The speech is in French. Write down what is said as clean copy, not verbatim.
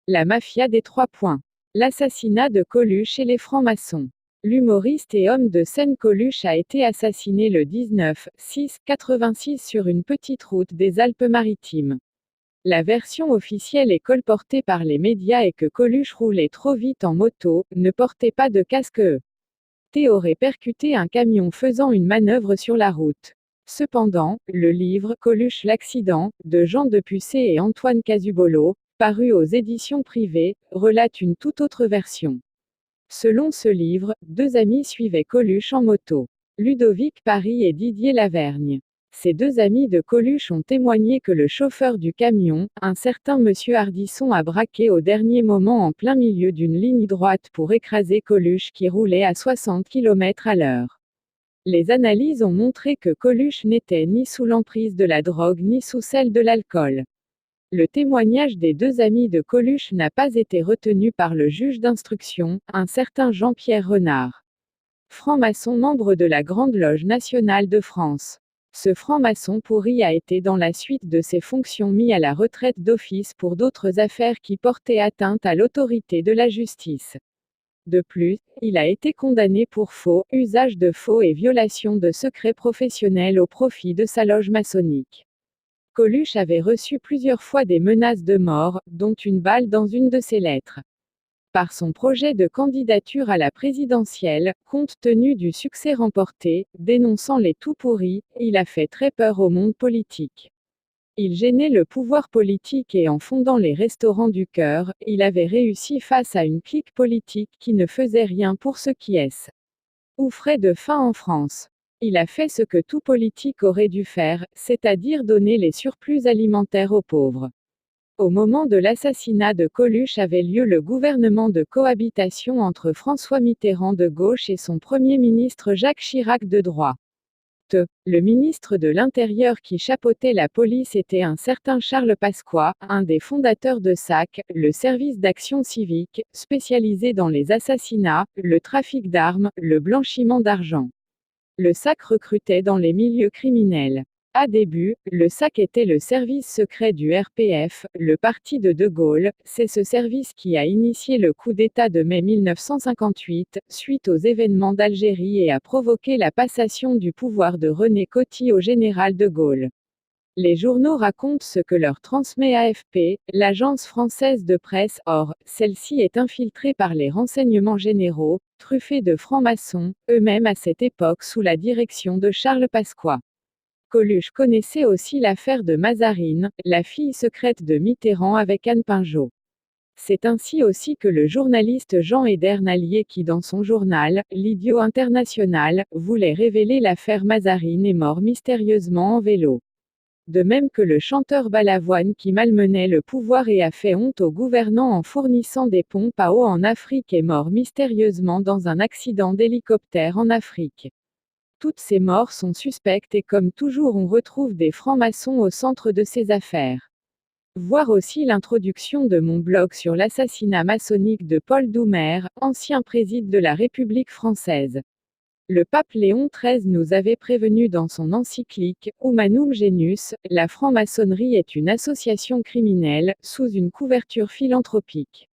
La mafia des 3 points. L'assassinat de Coluche et les francs-maçons. L'humoriste et homme de scène Coluche a été assassiné le 19-6-86 sur une petite route des Alpes-Maritimes. La version officielle et colportée par les médias est que Coluche roulait trop vite en moto, ne portait pas de casque et aurait percuté un camion faisant une manœuvre sur la route. Cependant, le livre Coluche l'accident, de Jean Depucé et Antoine Casubolo, paru aux éditions privées, relate une toute autre version. Selon ce livre, 2 amis suivaient Coluche en moto. Ludovic Paris et Didier Lavergne. Ces 2 amis de Coluche ont témoigné que le chauffeur du camion, un certain monsieur Hardisson, a braqué au dernier moment en plein milieu d'une ligne droite pour écraser Coluche qui roulait à 60 km/h. Les analyses ont montré que Coluche n'était ni sous l'emprise de la drogue ni sous celle de l'alcool. Le témoignage des 2 amis de Coluche n'a pas été retenu par le juge d'instruction, un certain Jean-Pierre Renard. Franc-maçon membre de la Grande Loge nationale de France. Ce franc-maçon pourri a été dans la suite de ses fonctions mis à la retraite d'office pour d'autres affaires qui portaient atteinte à l'autorité de la justice. De plus, il a été condamné pour faux, usage de faux et violation de secrets professionnels au profit de sa loge maçonnique. Coluche avait reçu plusieurs fois des menaces de mort, dont une balle dans une de ses lettres. Par son projet de candidature à la présidentielle, compte tenu du succès remporté, dénonçant les tout pourris, il a fait très peur au monde politique. Il gênait le pouvoir politique et en fondant les Restaurants du Cœur, il avait réussi face à une clique politique qui ne faisait rien pour ceux qui souffraient de faim en France. Il a fait ce que tout politique aurait dû faire, c'est-à-dire donner les surplus alimentaires aux pauvres. Au moment de l'assassinat de Coluche avait lieu le gouvernement de cohabitation entre François Mitterrand de gauche et son Premier ministre Jacques Chirac de droite. Le ministre de l'Intérieur qui chapeautait la police était un certain Charles Pasqua, un des fondateurs de SAC, le service d'action civique, spécialisé dans les assassinats, le trafic d'armes, le blanchiment d'argent. Le SAC recrutait dans les milieux criminels. À début, le SAC était le service secret du RPF, le parti de Gaulle. C'est ce service qui a initié le coup d'État de mai 1958, suite aux événements d'Algérie et a provoqué la passation du pouvoir de René Coty au général de Gaulle. Les journaux racontent ce que leur transmet AFP, l'agence française de presse. Or, celle-ci est infiltrée par les renseignements généraux, truffée de francs-maçons, eux-mêmes à cette époque sous la direction de Charles Pasqua. Coluche connaissait aussi l'affaire de Mazarine, la fille secrète de Mitterrand avec Anne Pinjot. C'est ainsi aussi que le journaliste Jean Edernalier qui dans son journal, L'Idiot International, voulait révéler l'affaire Mazarine est mort mystérieusement en vélo. De même que le chanteur Balavoine qui malmenait le pouvoir et a fait honte aux gouvernants en fournissant des pompes à eau en Afrique est mort mystérieusement dans un accident d'hélicoptère en Afrique. Toutes ces morts sont suspectes et comme toujours on retrouve des francs-maçons au centre de ces affaires. Voir aussi l'introduction de mon blog sur l'assassinat maçonnique de Paul Doumer, ancien président de la République française. Le pape Léon XIII nous avait prévenu dans son encyclique Humanum Genus, la franc-maçonnerie est une association criminelle, sous une couverture philanthropique.